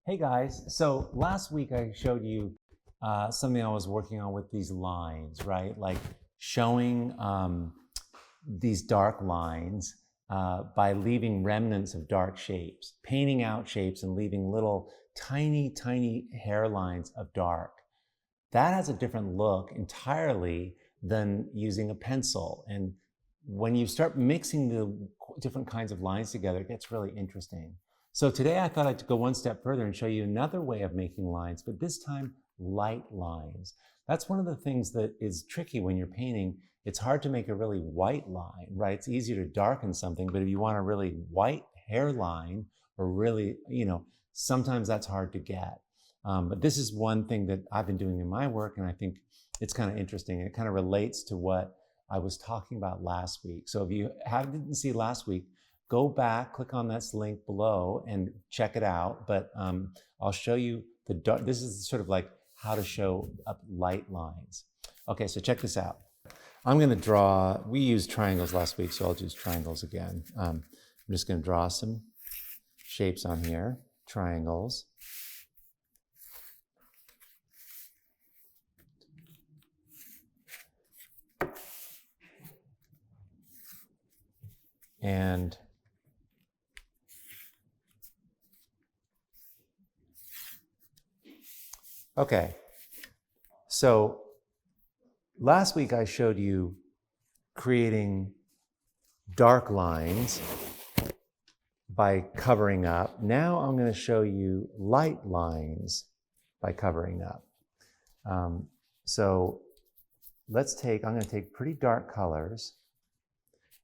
Hey guys, so last week I showed you something I was working on with these lines, right? Like showing these dark lines by leaving remnants of dark shapes, painting out shapes and leaving little tiny, tiny hairlines of dark. That has a different look entirely than using a pencil. And when you start mixing the different kinds of lines together, it gets really interesting. So today I thought I'd go one step further and show you another way of making lines, but this time light lines. That's one of the things that is tricky when you're painting. It's hard to make a really white line, right? It's easier to darken something, but if you want a really white hairline or really, sometimes that's hard to get. But this is one thing that I've been doing in my work, and I think it's kind of interesting. It kind of relates to what I was talking about last week. So if you didn't see last week, go back, click on this link below and check it out. But I'll show you this is sort of like how to show up light lines. Okay, so check this out. I'm going to draw, we used triangles last week, so I'll use triangles again. I'm just going to draw some shapes on here, triangles. And okay, so last week I showed you creating dark lines by covering up. Now I'm going to show you light lines by covering up. So I'm going to take pretty dark colors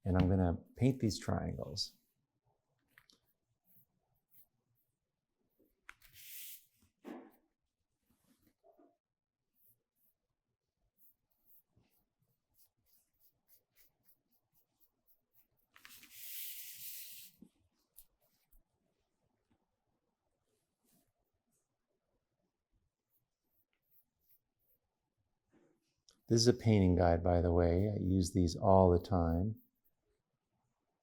and I'm going to paint these triangles. This is a painting guide, by the way. I use these all the time.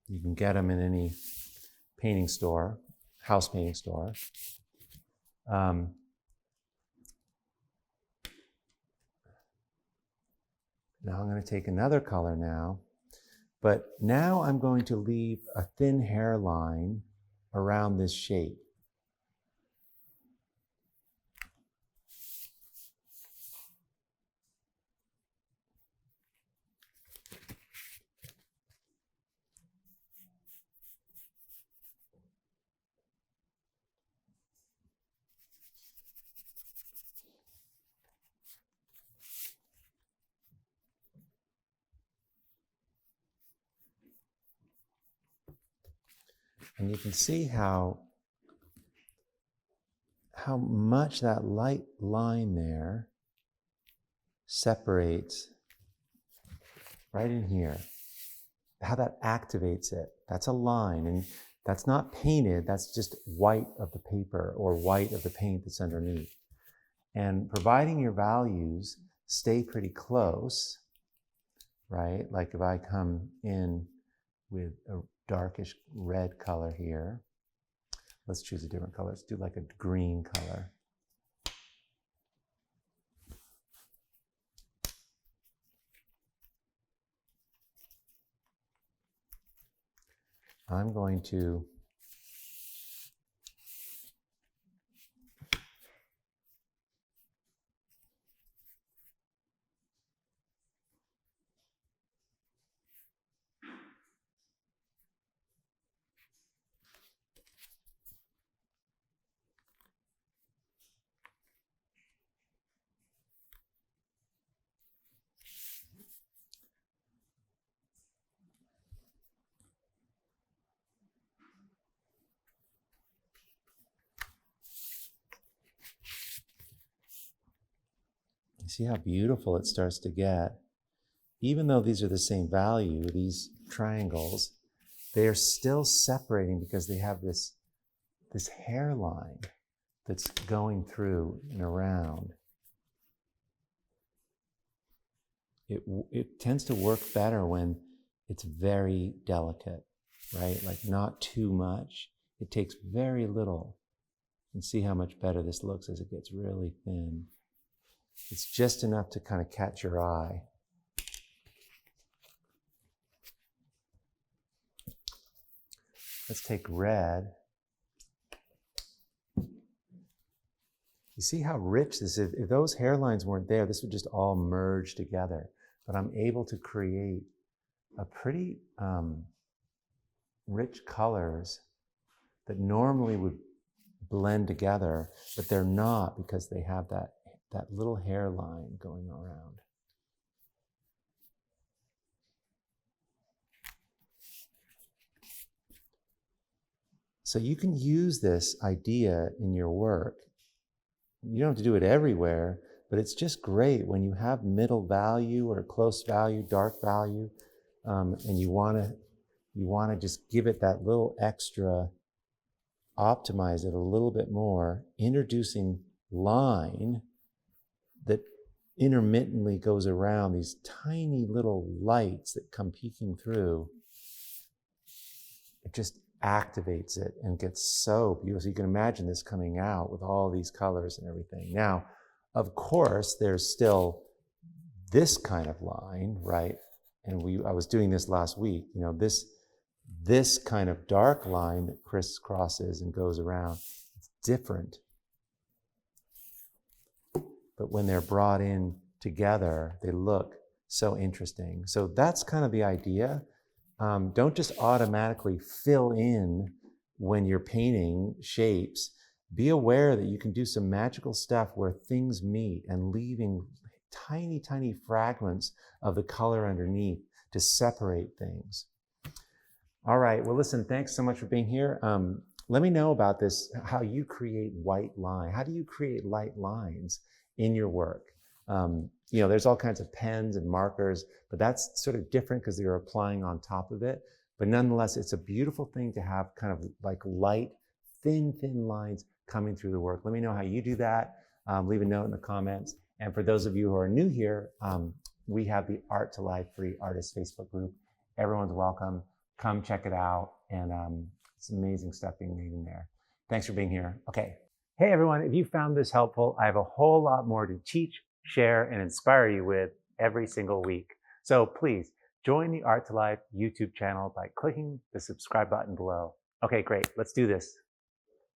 You can get them in any painting store, house painting store. Now I'm going to take another color now, but now I'm going to leave a thin hairline around this shape. And you can see how much that light line there separates right in here, how that activates it. That's a line, and that's not painted, that's just white of the paper or white of the paint that's underneath. And providing your values stay pretty close, right? Like if I come in with a darkish red color here. Let's choose a different color. Let's do like a green color. I'm going to see how beautiful it starts to get. Even though these are the same value, these triangles, they are still separating because they have this hairline that's going through and around. It tends to work better when it's very delicate, right? Like not too much. It takes very little And see how much better this looks as it gets really thin. It's just enough to kind of catch your eye. Let's take red. You see how rich this is? If those hairlines weren't there, this would just all merge together. But I'm able to create a pretty rich colors that normally would blend together, but they're not because they have that little hairline going around. So you can use this idea in your work. You don't have to do it everywhere, but it's just great when you have middle value or close value, dark value, and you want to just give it that little extra, optimize it a little bit more, introducing line that intermittently goes around, these tiny little lights that come peeking through. It just activates it and gets so beautiful. So you can imagine this coming out with all these colors and everything. Now, of course, there's still this kind of line, right? And I was doing this last week, you know, this kind of dark line that crisscrosses and goes around, it's different. But when they're brought in together, they look so interesting. So that's kind of the idea. Don't just automatically fill in when you're painting shapes. Be aware that you can do some magical stuff where things meet and leaving tiny, tiny fragments of the color underneath to separate things. All right, well, listen, thanks so much for being here. Let me know about this, how you create white line. How do you create light lines in your work? You know, there's all kinds of pens and markers, but that's sort of different because you're applying on top of it. But nonetheless, it's a beautiful thing to have kind of like light, thin lines coming through the work. Let me know how you do that. Leave a note in the comments. And for those of you who are new here, we have the Art to Life Free Artists Facebook group. Everyone's welcome. Come check it out. And it's amazing stuff being made in there. Thanks for being here. Okay. Hey, everyone. If you found this helpful, I have a whole lot more to teach, share, and inspire you with every single week. So please join the Art to Life YouTube channel by clicking the subscribe button below. Okay, great. Let's do this.